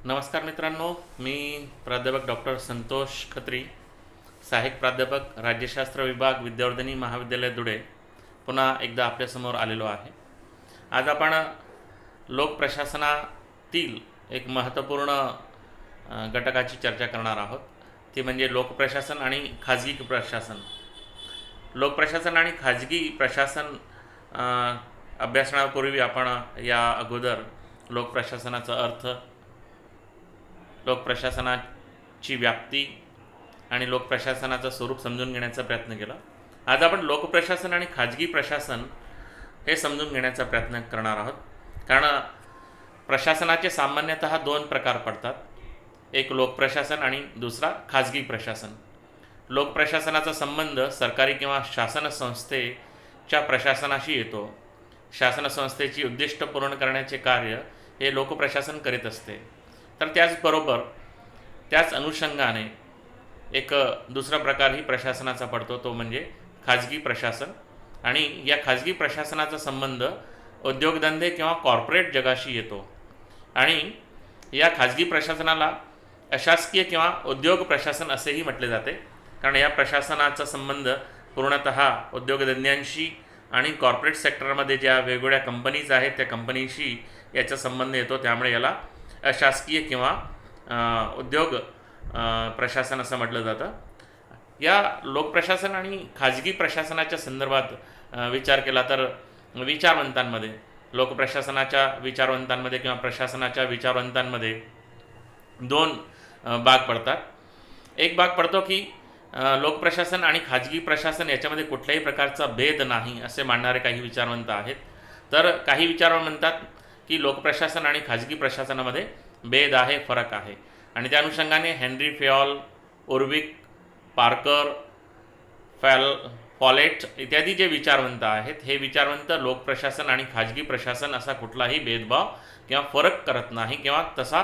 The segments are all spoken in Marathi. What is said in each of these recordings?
नमस्कार मित्रांनो, मी प्राध्यापक डॉक्टर संतोष खत्री, सहाय्यक प्राध्यापक राज्यशास्त्र विभाग, विद्यावर्धिनी महाविद्यालय धुळे, पुन्हा एकदा आपल्यासमोर आलेलो आहे. आज आपण लोकप्रशासनातील एक महत्त्वपूर्ण घटकाची चर्चा करणार आहोत. ती म्हणजे लोकप्रशासन आणि खाजगी प्रशासन. लोकप्रशासन आणि खाजगी प्रशासन अभ्यासण्यापूर्वी आपण या अगोदर लोकप्रशासनाचा अर्थ, लोकप्रशासनाची व्याप्ती आणि लोकप्रशासनाचं स्वरूप समजून घेण्याचा प्रयत्न केला. आज आपण लोकप्रशासन आणि खाजगी प्रशासन हे समजून घेण्याचा प्रयत्न करणार आहोत. कारण प्रशासनाचे सामान्यतः दोन प्रकार पडतात, एक लोकप्रशासन आणि दुसरा खाजगी प्रशासन. लोकप्रशासनाचा संबंध सरकारी किंवा शासन संस्थेच्या प्रशासनाशी येतो. शासन संस्थेची उद्दिष्ट पूर्ण करण्याचे कार्य हे लोकप्रशासन करीत असते. तर त्याचबरोबर त्याच अनुषंगाने एक दुसरा प्रकारही प्रशासनाचा पडतो, तो म्हणजे खाजगी प्रशासन. आणि या खाजगी प्रशासनाचा संबंध उद्योगधंदे किंवा कॉर्पोरेट जगाशी येतो. आणि या खाजगी प्रशासनाला अशासकीय किंवा उद्योग प्रशासन असेही म्हटले जाते, कारण या प्रशासनाचा संबंध पूर्णतः उद्योगधंद्यांशी आणि कॉर्पोरेट सेक्टरमध्ये ज्या वेगवेगळ्या कंपनीज आहेत त्या कंपनीशी याचा संबंध येतो. त्यामुळे याला अशासकीय किंवा उद्योग प्रशासन असं म्हटलं जातं. या लोकप्रशासन आणि खाजगी प्रशासनाच्या संदर्भात विचार केला तर विचारवंतांमध्ये, लोकप्रशासनाच्या विचारवंतांमध्ये किंवा प्रशासनाच्या विचारवंतांमध्ये दोन भाग पडतात. एक भाग पडतो की लोकप्रशासन आणि खाजगी प्रशासन याच्यामध्ये कुठल्याही प्रकारचा भेद नाही असे मानणारे काही विचारवंत आहेत. तर काही विचारवंत म्हणतात की लोकप्रशासन आणि खाजगी प्रशासनामध्ये भेद आहे, फरक आहे. आणि त्या अनुषंगाने हेनरी फेऑल, ओरविक, पार्कर, फॉलेट इत्यादी जे विचारवंत आहेत, हे विचारवंत लोकप्रशासन आणि खाजगी प्रशासन असा कुठलाही भेदभाव किंवा फरक करत नाही किंवा तसा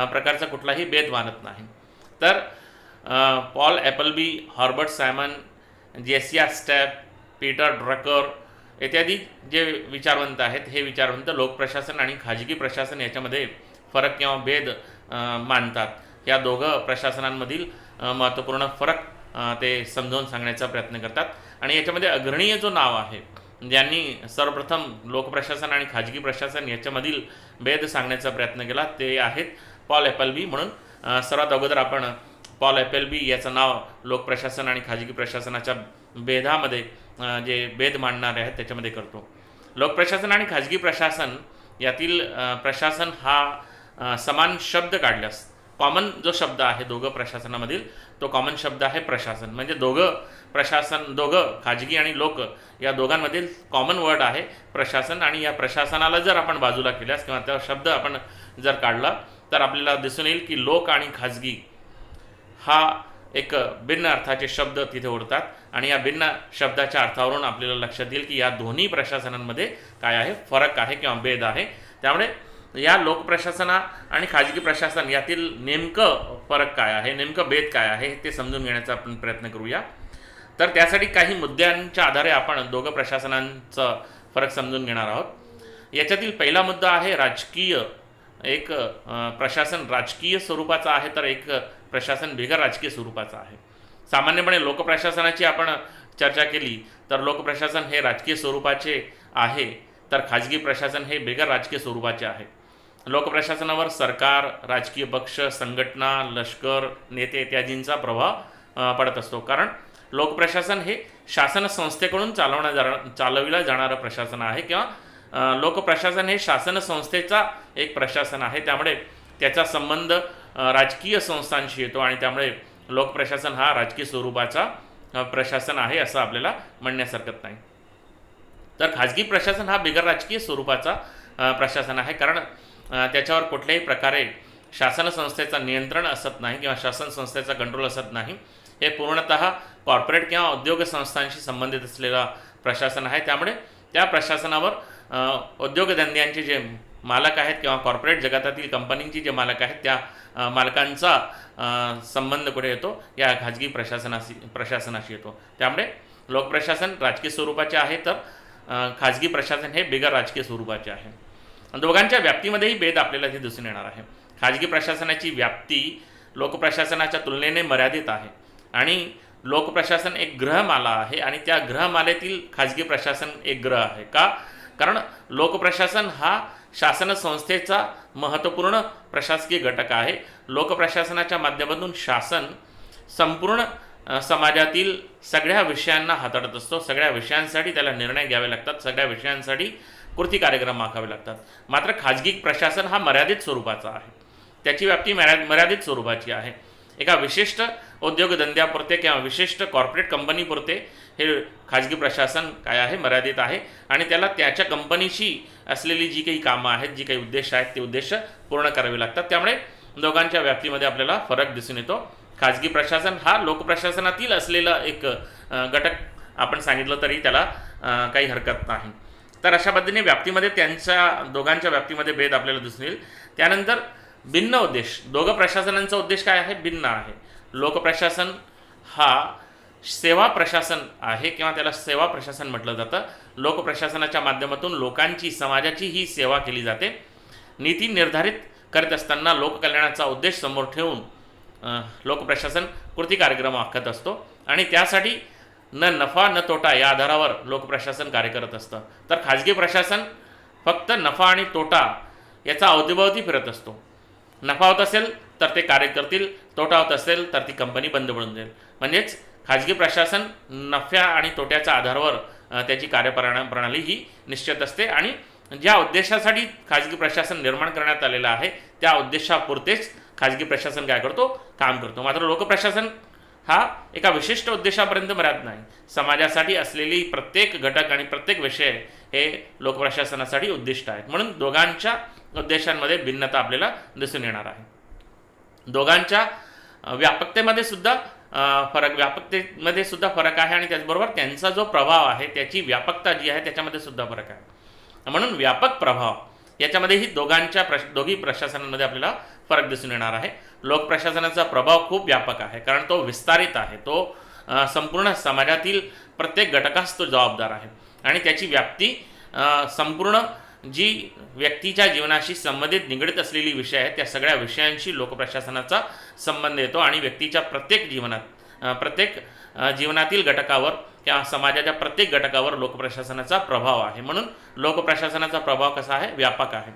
प्रकारचा कुठलाही भेद मानत नाही. तर पॉल ॲपलबी, हॉर्बर्ट सायमन, जेसिया स्टॅप, पीटर ड्रकर इत्यादी जे विचारवंत आहेत, हे विचारवंत लोकप्रशासन आणि खाजगी प्रशासन याच्यामध्ये फरक किंवा भेद मानतात. या दोघं प्रशासनांमधील महत्त्वपूर्ण फरक ते समजावून सांगण्याचा प्रयत्न करतात. आणि याच्यामध्ये अग्रणीय जो नाव आहे, ज्यांनी सर्वप्रथम लोकप्रशासन आणि खाजगी प्रशासन याच्यामधील भेद सांगण्याचा प्रयत्न केला, ते आहेत पॉल ॲपलबी. म्हणून सर्वात अगोदर आपण पॉल ॲपलबी याचं नाव लोकप्रशासन आणि खाजगी प्रशासनाच्या भेदामध्ये जे भेद मांडणारे आहेत त्याच्यामध्ये करतो. लोकप्रशासन आणि खाजगी प्रशासन यातील प्रशासन हा समान शब्द काढल्यास कॉमन जो शब्द आहे दोघं प्रशासनामधील, तो कॉमन शब्द आहे प्रशासन. म्हणजे दोघं खाजगी आणि लोक या दोघांमधील कॉमन वर्ड आहे प्रशासन. आणि या प्रशासनाला जर आपण बाजूला केल्यास किंवा त्या शब्द आपण जर काढला तर आपल्याला दिसून येईल की लोक आणि खाजगी हा एक भिन्न अर्थाचे शब्द तिथे उरतात. आणि या भिन्न शब्दाच्या अर्थावरून आपल्याला लक्षात येईल की या दोन्ही प्रशासनांमध्ये काय आहे, फरक आहे किंवा भेद आहे. त्यामुळे या लोकप्रशासना आणि खाजगी प्रशासन यातील नेमकं फरक काय आहे, नेमकं भेद काय आहे, ते समजून घेण्याचा आपण प्रयत्न करूया. तर त्यासाठी काही मुद्द्यांच्या आधारे आपण दोघं प्रशासनांचं फरक समजून घेणार आहोत. याच्यातील पहिला मुद्दा आहे राजकीय. एक प्रशासन राजकीय स्वरूपाचा आहे तर एक प्रशासन बिगर राजकीय स्वरूपाचं आहे. सामान्यपणे लोकप्रशासनाची आपण चर्चा केली तर लोकप्रशासन हे राजकीय स्वरूपाचे आहे, तर खाजगी प्रशासन हे बिगर राजकीय स्वरूपाचे आहे. लोकप्रशासनावर सरकार, राजकीय पक्ष, संघटना, लष्कर, नेते इत्यादींचा प्रभाव पडत असतो. कारण लोकप्रशासन हे शासन संस्थेकडून चालविलं जाणारं प्रशासन आहे किंवा लोकप्रशासन हे शासन संस्थेचा एक प्रशासन आहे. त्यामुळे त्याचा संबंध राजकीय संस्थांशी येतो आणि त्यामुळे लोकप्रशासन हा राजकीय स्वरूपाचा प्रशासन आहे असं आपल्याला म्हणण्यास हरकत नाही. तर खाजगी प्रशासन हा बिगर राजकीय स्वरूपाचा प्रशासन आहे. कारण त्याच्यावर कुठल्याही प्रकारे शासन संस्थेचा नियंत्रण असत नाही किंवा शासन संस्थेचा कंट्रोल असत नाही. हे पूर्णतः कॉर्पोरेट किंवा उद्योग संस्थांशी संबंधित असलेला प्रशासन आहे. त्यामुळे त्या प्रशासनावर उद्योगधंद्यांचे जे मालक आहेत किंवा कॉर्पोरेट जगतातील कंपनींची जे मालक आहेत त्या मालकांचा संबंध कुठे येतो, या खाजगी प्रशासनाशी येतो. त्यामुळे लोकप्रशासन राजकीय स्वरूपाचे आहे तर खाजगी प्रशासन हे बिगर राजकीय स्वरूपाचे आहे. दोघांच्या व्याप्तीमध्येही भेद आपल्याला इथे दिसून येणार आहे. खाजगी प्रशासनाची व्याप्ती लोकप्रशासनाच्या तुलनेने मर्यादित आहे आणि लोकप्रशासन एक ग्रहमाला आहे आणि त्या ग्रहमालेतील खाजगी प्रशासन एक ग्रह आहे. का? कारण लोकप्रशासन हा शासन संस्थेचा महत्त्वपूर्ण प्रशासकीय घटक आहे. लोकप्रशासनाच्या माध्यमातून शासन संपूर्ण समाजातील सगळ्या विषयांना हाताळत असतो. सगळ्या विषयांसाठी त्याला निर्णय घ्यावे लागतात, सगळ्या विषयांसाठी कृती कार्यक्रम आखावे लागतात. मात्र खाजगी प्रशासन हा मर्यादित स्वरूपाचा आहे, त्याची व्याप्ती मर्यादित स्वरूपाची आहे. एका विशिष्ट उद्योगधंद्यापुरते किंवा विशिष्ट कॉर्पोरेट कंपनीपुरते हे खाजगी प्रशासन काय आहे, मर्यादित आहे आणि त्याला त्याच्या कंपनीशी असलेली जी काही कामं आहेत, जी काही उद्देश आहेत, ते उद्देश पूर्ण करावे लागतात. त्यामुळे दोघांच्या व्याप्तीमध्ये आपल्याला फरक दिसून येतो. खाजगी प्रशासन हा लोकप्रशासनातील असलेला एक घटक आपण सांगितलं तरी त्याला काही हरकत नाही. तर अशा पद्धतीने व्याप्तीमध्ये त्यांच्या दोघांच्या व्याप्तीमध्ये भेद आपल्याला दिसून येईल. त्यानंतर भिन्न उद्देश, दोघं प्रशासनांचा उद्देश काय आहे, भिन्न आहे. लोकप्रशासन हा सेवा प्रशासन आहे किंवा त्याला सेवा प्रशासन म्हटलं जातं. लोकप्रशासनाच्या माध्यमातून लोकांची, समाजाची ही सेवा केली जाते. नीती निर्धारित करत असताना लोककल्याणाचा उद्देश समोर ठेवून लोकप्रशासन कृती कार्यक्रम आखत असतो आणि त्यासाठी न नफा न तोटा या आधारावर लोकप्रशासन कार्य करत असतं. तर खाजगी प्रशासन फक्त नफा आणि तोटा याचा अवतीभवती फिरत असतो. नफा होत असेल तर ते कार्य करतील, तोटा होत असेल तर ती कंपनी बंद पडून जाईल. म्हणजेच खाजगी प्रशासन नफ्या आणि तोट्याच्या आधारावर त्याची कार्यप्रणाली ही निश्चित असते आणि ज्या उद्देशासाठी खाजगी प्रशासन निर्माण करण्यात आलेलं आहे त्या उद्देशापुरतेच खाजगी प्रशासन काय करतो, काम करतो. मात्र लोकप्रशासन हा एका विशिष्ट उद्देशापर्यंत मर्यादित नाही. समाजासाठी असलेली प्रत्येक घटक आणि प्रत्येक विषय हे लोकप्रशासनासाठी उद्दिष्ट आहेत. म्हणून दोघांच्या उद्देशांमध्ये भिन्नता आपल्याला दिसून येणार आहे. दोघांच्या व्यापकतेमध्ये सुद्धा फरक आहे आणि त्याचबरोबर त्यांचा जो प्रभाव आहे, त्याची व्यापकता जी आहे त्याच्यामध्ये सुद्धा फरक आहे. म्हणून व्यापक प्रभाव याच्यामध्येही दोघी प्रशासनांमध्ये आपल्याला फरक दिसून येणार आहे. लोकप्रशासनाचा प्रभाव खूप व्यापक आहे कारण तो विस्तारित आहे, तो संपूर्ण समाजातील प्रत्येक घटकास तो जबाबदार आहे आणि त्याची व्याप्ती संपूर्ण जी व्यक्तीच्या जीवनाशी संबंधित निगडीत असलेली विषय आहेत त्या सगळ्या विषयांशी लोकप्रशासनाचा संबंध येतो आणि व्यक्तीच्या प्रत्येक जीवनातील घटकावर किंवा समाजाच्या प्रत्येक घटकावर लोकप्रशासनाचा प्रभाव आहे. म्हणून लोकप्रशासनाचा प्रभाव कसा आहे, व्यापक आहे.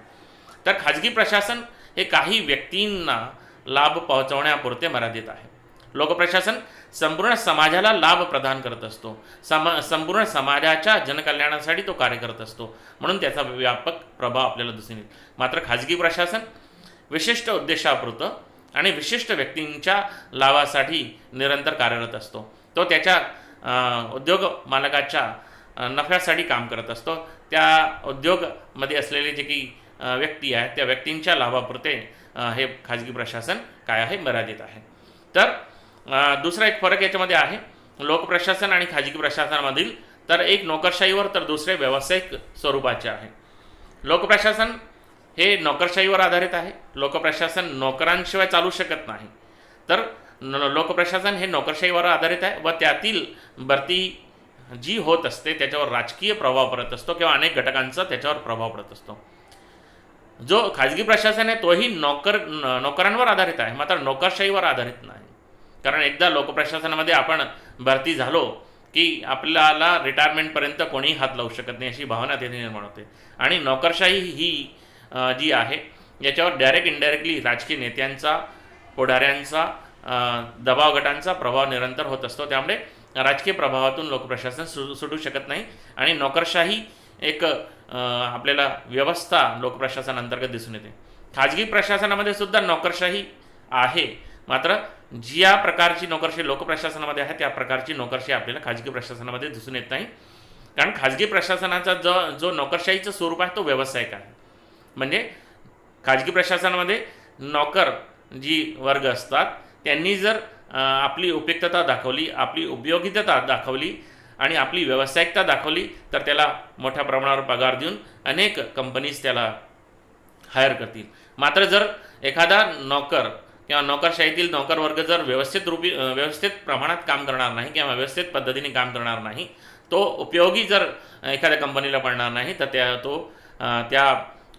तर खाजगी प्रशासन हे काही व्यक्तींना लाभ पोहोचवण्यापुरते मर्यादित आहे. लोकप्रशासन संपूर्ण समाजाला लाभ प्रदान करत असतो, संपूर्ण समाजाच्या जनकल्याणासाठी तो कार्य करत असतो. म्हणून त्याचा व्यापक प्रभाव आपल्याला दिसून येईल. मात्र खाजगी प्रशासन विशिष्ट उद्देशापुरतं आणि विशिष्ट व्यक्तींच्या लाभासाठी निरंतर कार्यरत असतो. तो त्याच्या उद्योग मालकाच्या नफ्यासाठी काम करत असतो. त्या उद्योगमध्ये असलेले जे काही व्यक्ती आहेत त्या व्यक्तींच्या लाभापुरते हे खाजगी प्रशासन काय आहे, मर्यादित आहे. तर दुसरा एक फरक याच्यामध्ये आहे लोकप्रशासन आणि खाजगी प्रशासनामधील. तर एक नोकरशाहीवर तर दुसरे व्यावसायिक स्वरूपाचे आहे. लोकप्रशासन हे नोकरशाहीवर आधारित आहे. लोकप्रशासन नोकरांशिवाय चालू शकत नाही. तर लोकप्रशासन हे नोकरशाहीवर आधारित आहे व त्यातील भरती जी होत असते त्याच्यावर राजकीय प्रभाव पडत असतो किंवा अनेक घटकांचा त्याच्यावर प्रभाव पडत असतो. जो खाजगी प्रशासन आहे तोही नोकरांवर आधारित आहे, मात्र नोकरशाहीवर आधारित नाही. कारण एकदा लोकप्रशासनामध्ये आपण भरती झालो की आपल्याला रिटायरमेंटपर्यंत कोणीही हात लावू शकत नाही अशी भावना तिथे निर्माण होते. आणि नोकरशाही ही जी आहे याच्यावर डायरेक्ट इनडायरेक्टली राजकीय नेत्यांचा, पुढाऱ्यांचा, दबाव गटांचा प्रभाव निरंतर होत असतो. त्यामुळे राजकीय प्रभावातून लोकप्रशासन सुटू शकत नाही आणि नोकरशाही एक आपल्याला व्यवस्था लोकप्रशासन अंतर्गत दिसून येते. खाजगी प्रशासनामध्ये सुद्धा नोकरशाही आहे, मात्र ज्या प्रकारची नोकरशाही लोकप्रशासनामध्ये आहे त्या प्रकारची नोकरशाही आपल्याला खाजगी प्रशासनामध्ये दिसून येत नाही. कारण खाजगी प्रशासनाचा जो नोकरशाहीचं स्वरूप आहे तो व्यावसायिक आहे. म्हणजे खाजगी प्रशासनामध्ये नोकर जी वर्ग असतात त्यांनी जर आपली उपयुक्तता दाखवली, आपली उपयोगिता दाखवली आणि आपली व्यावसायिकता दाखवली तर त्याला मोठ्या प्रमाणावर पगार देऊन अनेक कंपनीज त्याला हायर करतील. मात्र जर एखादा नोकर किंवा नोकरशाहीतील नोकर वर्ग जर व्यवस्थित प्रमाणात काम करणार नाही किंवा व्यवस्थित पद्धतीने काम करणार नाही, तो उपयोगी जर एखाद्या कंपनीला पडणार नाही तर त्या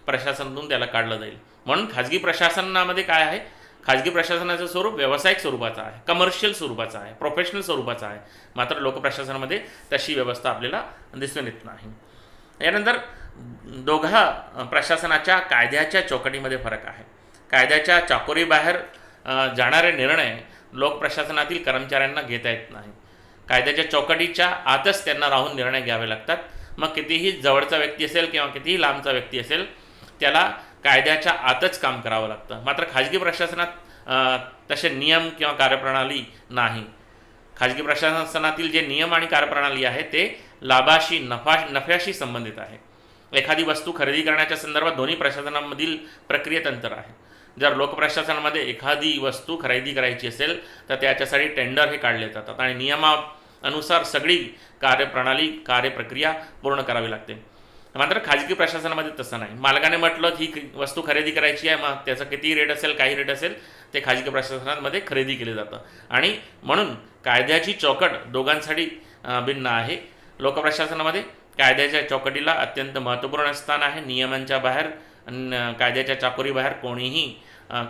प्रशासनातून त्याला काढलं जाईल. म्हणून खाजगी प्रशासनामध्ये काय आहे, खाजगी प्रशासनाचं स्वरूप व्यावसायिक स्वरूपाचं आहे, कमर्शियल स्वरूपाचं आहे, प्रोफेशनल स्वरूपाचं आहे. मात्र लोकप्रशासनामध्ये तशी व्यवस्था आपल्याला दिसून येत नाही. यानंतर दोघा प्रशासनाच्या कायद्याच्या चौकटीमध्ये फरक आहे. कायद्याच्या चाकोरीबाहेर जाणारे निर्णय लोकप्रशासनातील कर्मचाऱ्यांना घेता येत नाही. कायद्याच्या चौकटीच्या आतच त्यांना राहून निर्णय घ्यावे लागतात. मग कितीही जवळचा व्यक्ती असेल किंवा कितीही लांबचा व्यक्ती असेल, त्याला कायद्याच्या आतच काम करावं लागतं. मात्र खाजगी प्रशासनात तसे नियम किंवा कार्यप्रणाली नाही. खाजगी प्रशासनातील जे नियम आणि कार्यप्रणाली आहे ते लाभाशी नफ्याशी संबंधित आहे. एखादी वस्तू खरेदी करण्याच्या संदर्भात दोन्ही प्रशासनांमधील प्रक्रियेत अंतर आहे. जर लोकप्रशासनामध्ये एखादी वस्तू खरेदी करायची असेल तर त्याच्यासाठी टेंडर हे काढले जातात आणि नियमानुसार सगळी कार्यप्रणाली कार्यप्रक्रिया पूर्ण करावी लागते. मात्र खाजगी प्रशासनामध्ये तसं नाही. मालकाने म्हटलं ही वस्तू खरेदी करायची आहे, मग त्याचा किती रेट असेल, काही रेट असेल, ते खाजगी प्रशासनामध्ये खरेदी केले जातं. आणि म्हणून कायद्याची चौकट दोघांसाठी भिन्न आहे. लोकप्रशासनामध्ये कायद्याच्या चौकटीला अत्यंत महत्त्वपूर्ण स्थान आहे. नियमांच्या बाहेर, कायद्याच्या चाकोरीबाहेर कोणीही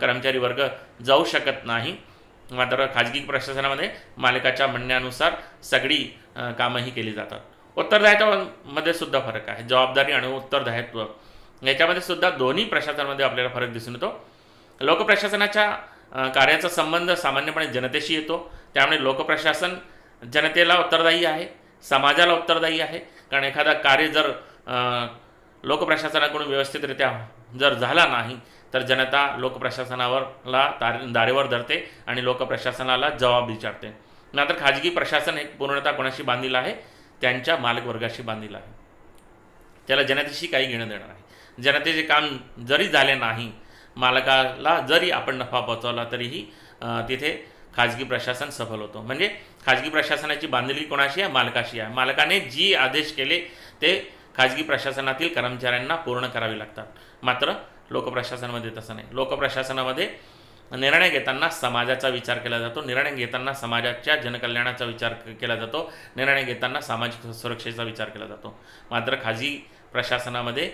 कर्मचारी वर्ग जाऊ शकत नाही. मात्र खाजगी प्रशासनामध्ये मालकाच्या म्हणण्यानुसार सगळी कामंही केली जातात. उत्तरदायित्वामध्ये सुद्धा फरक आहे. जबाबदारी आणि उत्तरदायित्व याच्यामध्ये सुद्धा दोन्ही प्रशासनामध्ये आपल्याला फरक दिसून येतो. लोकप्रशासनाच्या कार्याचा संबंध सामान्यपणे जनतेशी येतो. त्यामुळे लोकप्रशासन जनतेला उत्तरदायी आहे, समाजाला उत्तरदायी आहे. कारण एखादा कार्य जर लोकप्रशासनाकडून व्यवस्थितरित्या जर झाला नाही तर जनता लोकप्रशासनावरला दारेवर धरते आणि लोकप्रशासनाला जबाब विचारते. मात्र खाजगी प्रशासन हे पूर्णतः कोणाशी बांधील आहे, त्यांच्या मालकवर्गाशी बांधील आहे. त्याला जनतेशी काही घेणं देणं नाही. जनतेचे काम जरी झाले नाही, मालकाला जरी आपण नफा पोचवला तरीही तिथे खाजगी प्रशासन सफल होतो. म्हणजे खाजगी प्रशासनाची बांधिलकी कोणाशी आहे, मालकाशी आहे. मालकाने जी आदेश केले ते खाजगी प्रशासनातील कर्मचाऱ्यांना पूर्ण करावे लागतात. मात्र लोकप्रशासनामध्ये तसं नाही. लोकप्रशासनामध्ये निर्णय घेताना समाजाचा विचार केला जातो, निर्णय घेताना समाजाच्या जनकल्याणाचा विचार केला जातो, निर्णय घेताना सामाजिक सुरक्षेचा विचार केला जातो. मात्र खाजगी प्रशासनामध्ये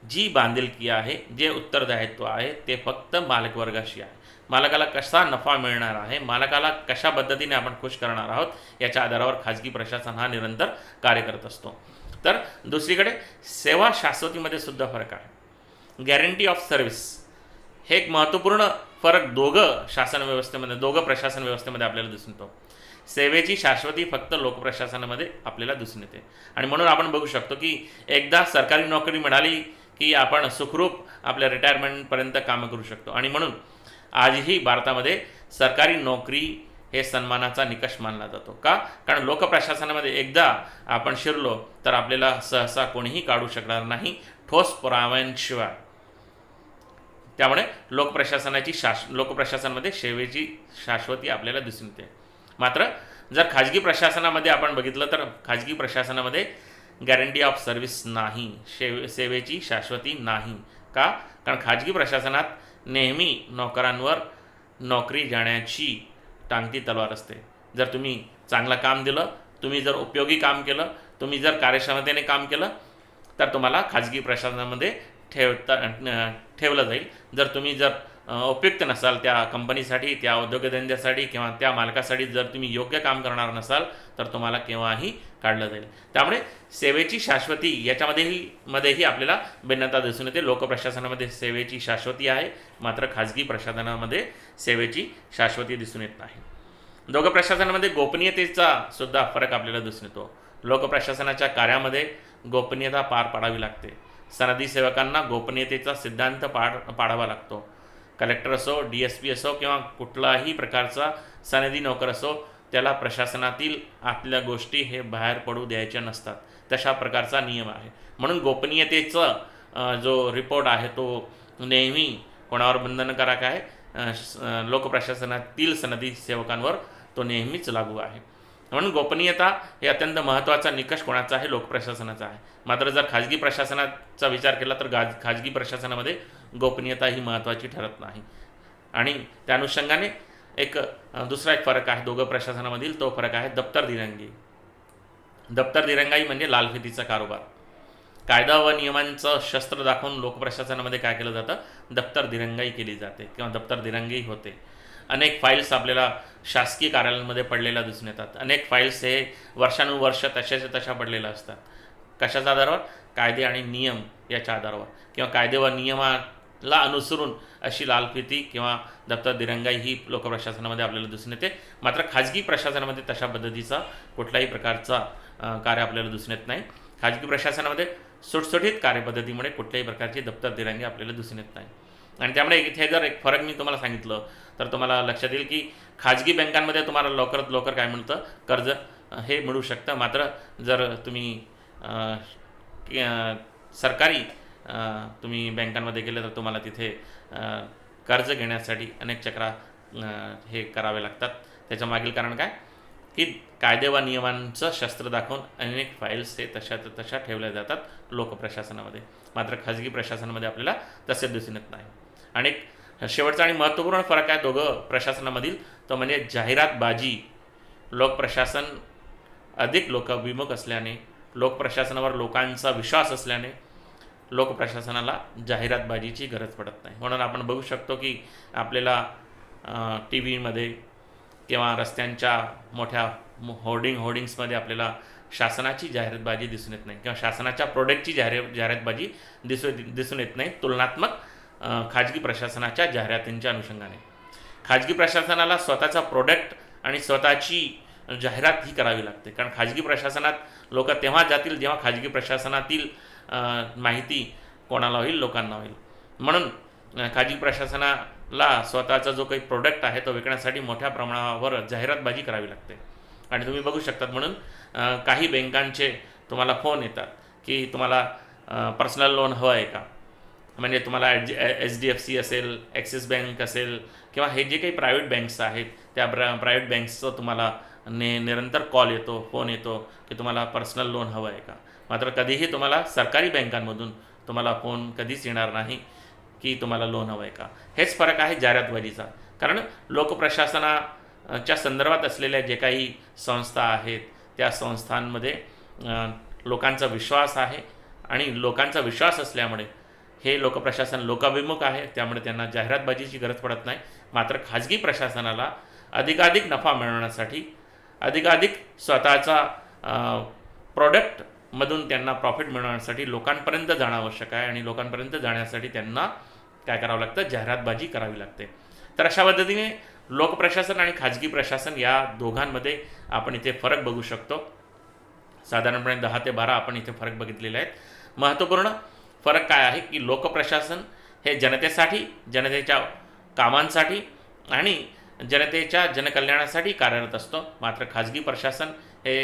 जी बांधिलकी आहे, जे उत्तरदायित्व आहे ते फक्त मालकवर्गाशी आहे. मालकाला कसा नफा मिळणार आहे, मालकाला कशा पद्धतीने आपण खुश करणार आहोत, याच्या आधारावर खाजगी प्रशासन हा निरंतर कार्य करत असतो. तर दुसरीकडे सेवा शाश्वतीमध्ये सुद्धा फरक आहे. गॅरंटी ऑफ सर्व्हिस हे एक महत्त्वपूर्ण फरक दोघं प्रशासन व्यवस्थेमध्ये आपल्याला दिसून येतो. सेवेची शाश्वती फक्त लोकप्रशासनामध्ये आपल्याला दिसून येते. आणि म्हणून आपण बघू शकतो की एकदा सरकारी नोकरी मिळाली की आपण सुखरूप आपल्या रिटायरमेंटपर्यंत कामं करू शकतो. आणि म्हणून आजही भारतामध्ये सरकारी नोकरी हे सन्मानाचा निकष मानला जातो. का? कारण लोकप्रशासनामध्ये एकदा आपण शिरलो तर आपल्याला सहसा कोणीही काढू शकणार नाही ठोस पुराव्यांशिवाय. त्यामुळे लोकप्रशासनामध्ये सेवेची शाश्वती आपल्याला दिसून येते. मात्र जर खाजगी प्रशासनामध्ये आपण बघितलं तर खाजगी प्रशासनामध्ये गॅरंटी ऑफ सर्व्हिस नाही, सेवेची शाश्वती नाही. का? कारण खाजगी प्रशासनात नेहमी नोकरांवर नोकरी जाण्याची टांगती तलवार असते. जर तुम्ही चांगलं काम दिलं, तुम्ही जर उपयोगी काम केलं, तुम्ही जर कार्यक्षमतेने काम केलं तर तुम्हाला खाजगी प्रशासनामध्ये ठेवलं जाईल. जर तुम्ही उपयुक्त नसाल त्या कंपनीसाठी, त्या उद्योगधंद्यासाठी किंवा त्या मालकासाठी, जर तुम्ही योग्य काम करणार नसाल तर तुम्हाला केव्हाही काढलं जाईल. त्यामुळे सेवेची शाश्वती याच्यामध्येही आपल्याला भिन्नता दिसून येते. लोकप्रशासनामध्ये सेवेची शाश्वती आहे, मात्र खाजगी प्रशासनामध्ये सेवेची शाश्वती दिसून येत नाही. दोघं प्रशासनामध्ये गोपनीयतेचा सुद्धा फरक आपल्याला दिसून येतो. लोकप्रशासनाच्या कार्यामध्ये गोपनीयता पार पाडावी लागते. सनदी सेवकांना गोपनीयतेचा सिद्धांत पाडावा लागतो. कलेक्टर असो, DSP असो किंवा कुठलाही प्रकारचा सनदी नोकर असो, त्याला प्रशासनातील आतल्या गोष्टी हे बाहेर पडू द्यायच्या नसतात. तशा प्रकारचा नियम आहे. म्हणून गोपनीयतेचा जो रिपोर्ट आहे तो नेहमी कोणावर बंधनकारक आहे, लोकप्रशासनातील सनदी सेवकांवर तो नेहमीच लागू आहे. म्हणून गोपनीयता हे अत्यंत महत्त्वाचा निकष कोणाचा आहे, लोकप्रशासनाचा आहे. मात्र जर खाजगी प्रशासनाचा विचार केला तर खाजगी प्रशासनामध्ये गोपनीयता ही महत्त्वाची ठरत नाही. आणि त्या अनुषंगाने दुसरा एक फरक आहे दोघं प्रशासनामधील, तो फरक आहे दप्तर दिरंगाई. दप्तर दिरंगाई म्हणजे लालफितीचा कारोबार. कायदा व नियमांचं शस्त्र दाखवून लोकप्रशासनामध्ये काय केलं जातं, दप्तर दिरंगाई केली जाते किंवा दप्तर दिरंगाई होते. अनेक फाईल्स आपल्याला शासकीय कार्यालयांमध्ये पडलेल्या दिसून येतात. अनेक फाईल्स हे वर्षानुवर्ष तशाच्या तशा पडलेल्या असतात. कशाच्या आधारावर, कायदे आणि नियम याच्या आधारावर किंवा कायदे व नियमाला अनुसरून अशी लालफिती किंवा दप्तर दिरंगाई ही लोकप्रशासनामध्ये आपल्याला दिसून येते. मात्र खाजगी प्रशासनामध्ये तशा पद्धतीचा कुठल्याही प्रकारचा कार्य आपल्याला दिसून येत नाही. खाजगी प्रशासनामध्ये सुटसुटीत कार्यपद्धतीमुळे कुठल्याही प्रकारची दप्तर दिरंगी आपल्याला दिसून येत नाही. आणि त्यामुळे इथे जर एक फरक मी तुम्हाला सांगितलं तर तुम्हाला लक्षात येईल की खाजगी बँकांमध्ये तुम्हाला लवकरात लवकर काय मिळतं, कर्ज हे मिळू शकतं. मात्र जर तुम्ही सरकारी तुम्ही बँकांमध्ये गेले तर तुम्हाला तिथे कर्ज घेण्यासाठी अनेक चक्रा हे करावे लागतात. त्याच्या मागील कारण काय की कायदे व नियमांचं शस्त्र दाखवून अनेक फाईल्स हे तशा ठेवल्या जातात लोकप्रशासनामध्ये. मात्र खाजगी प्रशासनामध्ये आपल्याला तसे दिसून येत नाही. आणि शेवटचा आणि महत्त्वपूर्ण फरक आहे दोघं प्रशासनामधील, तो म्हणजे जाहिरातबाजी. लोकप्रशासन अधिक लोकाभिमुख असल्याने, लोकप्रशासनावर लोकांचा विश्वास असल्याने लोकप्रशासनाला जाहिरातबाजीची गरज पडत नाही. म्हणून आपण बघू शकतो की आपल्याला टी व्हीमध्ये किंवा रस्त्यांच्या मोठ्या होर्डिंग्समध्ये आपल्याला शासनाची जाहिरातबाजी दिसून येत नाही किंवा शासनाच्या प्रोडक्टची जाहिरातबाजी दिसून येत नाही तुलनात्मक खाजगी प्रशासनाच्या जाहिरातींच्या अनुषंगाने. खाजगी प्रशासनाला स्वतःचा प्रोडक्ट आणि स्वतःची जाहिरात ही करावी लागते. कारण खाजगी प्रशासनात लोक तेव्हा जातील जेव्हा खाजगी प्रशासनातील माहिती कोणाला होईल, लोकांना होईल. म्हणून खाजगी प्रशासनाला स्वतःचा जो काही प्रोडक्ट आहे तो विकण्यासाठी मोठ्या प्रमाणावर जाहिरातबाजी करावी लागते. आणि तुम्ही बघू शकतात म्हणून काही बँकांचे तुम्हाला फोन येतात की तुम्हाला पर्सनल लोन हवं आहे का, म्हणजे तुम्हाला HDFC असेल, ॲक्सिस बँक असेल किंवा हे जे काही प्रायव्हेट बँक्स आहेत त्या प्रायव्हेट बँक्सचं तुम्हाला निरंतर कॉल येतो, फोन येतो की तुम्हाला पर्सनल लोन हवं आहे का. मात्र कधीही तुम्हाला सरकारी बँकांमधून तुम्हाला फोन कधीच येणार नाही की तुम्हाला लोन हवं आहे का. हेच फरक आहे जाहिरातबाजीचा. कारण लोकप्रशासनाच्या संदर्भात असलेल्या जे काही संस्था आहेत त्या संस्थांमध्ये लोकांचा विश्वास आहे आणि लोकांचा विश्वास असल्यामुळे हे लोकप्रशासन लोकाभिमुख आहे, त्यामुळे त्यांना जाहिरातबाजीची गरज पडत नाही. मात्र खाजगी प्रशासनाला अधिकाधिक नफा मिळवण्यासाठी, अधिकाधिक स्वतःचा प्रोडक्टमधून त्यांना प्रॉफिट मिळवण्यासाठी लोकांपर्यंत जाणं आवश्यक आहे आणि लोकांपर्यंत जाण्यासाठी त्यांना काय करावं लागतं, जाहिरातबाजी करावी लागते. तर अशा पद्धतीने लोकप्रशासन आणि खाजगी प्रशासन या दोघांमध्ये आपण इथे फरक बघू शकतो. साधारणपणे 10 ते 12 आपण इथे फरक बघितलेले आहेत. महत्त्वपूर्ण फरक काय आहे की लोकप्रशासन हे जनतेसाठी, जनतेच्या कामांसाठी आणि जनतेच्या जनकल्याणासाठी कार्यरत असतो. मात्र खाजगी प्रशासन हे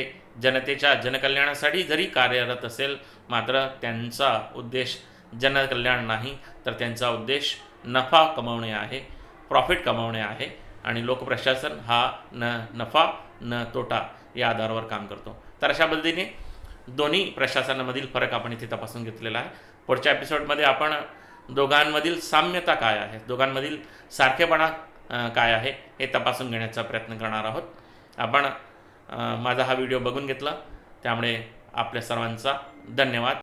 जनतेच्या जनकल्याणासाठी जरी कार्यरत असेल मात्र त्यांचा उद्देश जनकल्याण नाही, तर त्यांचा उद्देश नफा कमवणे आहे, प्रॉफिट कमवणे आहे. आणि लोकप्रशासन हा न नफा न तोटा या आधारावर काम करतो. तर अशा पद्धतीने दोन्ही प्रशासनामधील फरक आपण इथे तपासून घेतलेला आहे. पुढच्या एपिसोडमध्ये आपण दोघांमधील साम्यता काय आहे, दोघांमधील सारखेपणा काय आहे हे तपासून घेण्याचा प्रयत्न करणार आहोत. आपण माझा हा व्हिडिओ बघून घेतला त्यामुळे आपल्या सर्वांचा धन्यवाद.